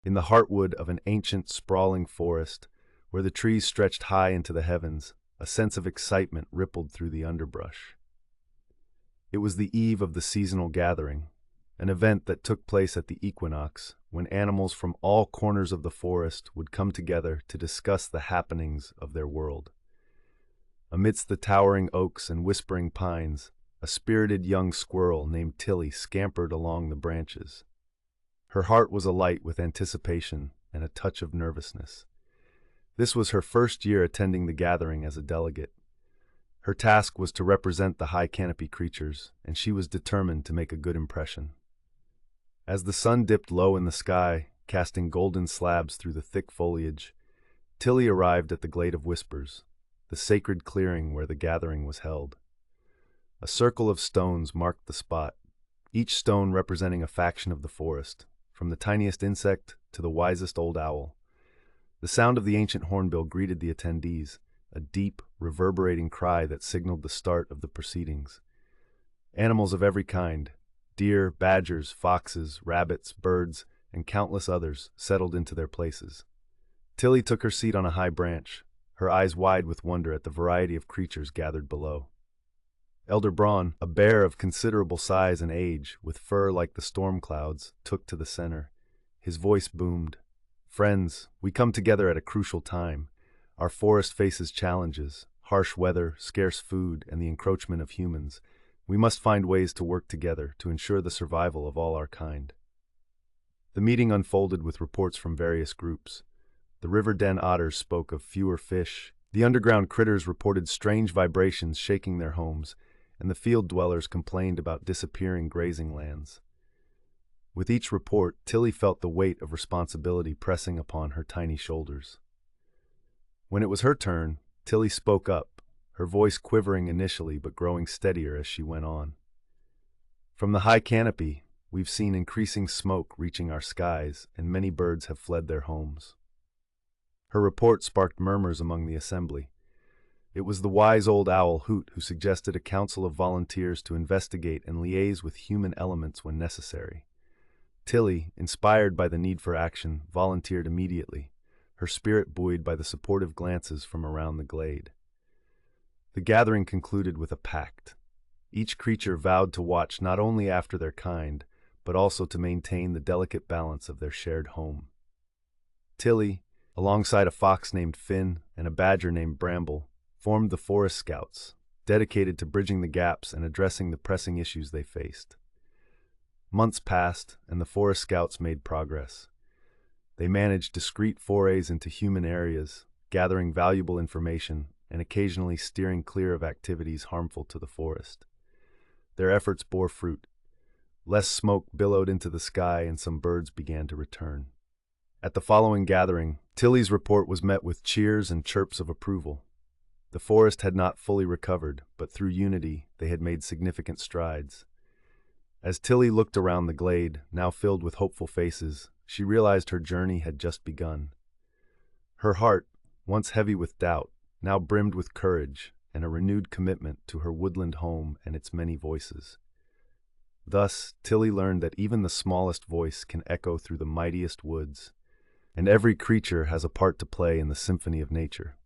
In the heartwood of an ancient, sprawling forest, where the trees stretched high into the heavens, a sense of excitement rippled through the underbrush. It was the eve of the seasonal gathering, an event that took place at the equinox, when animals from all corners of the forest would come together to discuss the happenings of their world. Amidst the towering oaks and whispering pines, a spirited young squirrel named Tilly scampered along the branches. Her heart was alight with anticipation and a touch of nervousness. This was her first year attending the gathering as a delegate. Her task was to represent the high canopy creatures, and she was determined to make a good impression. As the sun dipped low in the sky, casting golden slabs through the thick foliage, Tilly arrived at the Glade of Whispers, the sacred clearing where the gathering was held. A circle of stones marked the spot, each stone representing a faction of the forest, from the tiniest insect to the wisest old owl. The sound of the ancient hornbill greeted the attendees, a deep, reverberating cry that signaled the start of the proceedings. Animals of every kind, deer, badgers, foxes, rabbits, birds, and countless others, settled into their places. Tilly took her seat on a high branch, her eyes wide with wonder at the variety of creatures gathered below. Elder Braun, a bear of considerable size and age, with fur like the storm clouds, took to the center. His voice boomed. "Friends, we come together at a crucial time. Our forest faces challenges, harsh weather, scarce food, and the encroachment of humans. We must find ways to work together to ensure the survival of all our kind." The meeting unfolded with reports from various groups. The river den otters spoke of fewer fish, the underground critters reported strange vibrations shaking their homes, and the field dwellers complained about disappearing grazing lands. With each report, Tilly felt the weight of responsibility pressing upon her tiny shoulders. When it was her turn, Tilly spoke up, her voice quivering initially but growing steadier as she went on. "From the high canopy, we've seen increasing smoke reaching our skies, and many birds have fled their homes." Her report sparked murmurs among the assembly. It was the wise old owl Hoot who suggested a council of volunteers to investigate and liaise with human elements when necessary. Tilly, inspired by the need for action, volunteered immediately, her spirit buoyed by the supportive glances from around the glade. The gathering concluded with a pact. Each creature vowed to watch not only after their kind, but also to maintain the delicate balance of their shared home. Tilly, alongside a fox named Finn and a badger named Bramble, formed the Forest Scouts, dedicated to bridging the gaps and addressing the pressing issues they faced. Months passed, and the Forest Scouts made progress. They managed discreet forays into human areas, gathering valuable information and occasionally steering clear of activities harmful to the forest. Their efforts bore fruit. Less smoke billowed into the sky and some birds began to return. At the following gathering, Tilly's report was met with cheers and chirps of approval. The forest had not fully recovered, but through unity they had made significant strides. As Tilly looked around the glade, now filled with hopeful faces, she realized her journey had just begun. Her heart, once heavy with doubt, now brimmed with courage and a renewed commitment to her woodland home and its many voices. Thus, Tilly learned that even the smallest voice can echo through the mightiest woods, and every creature has a part to play in the symphony of nature.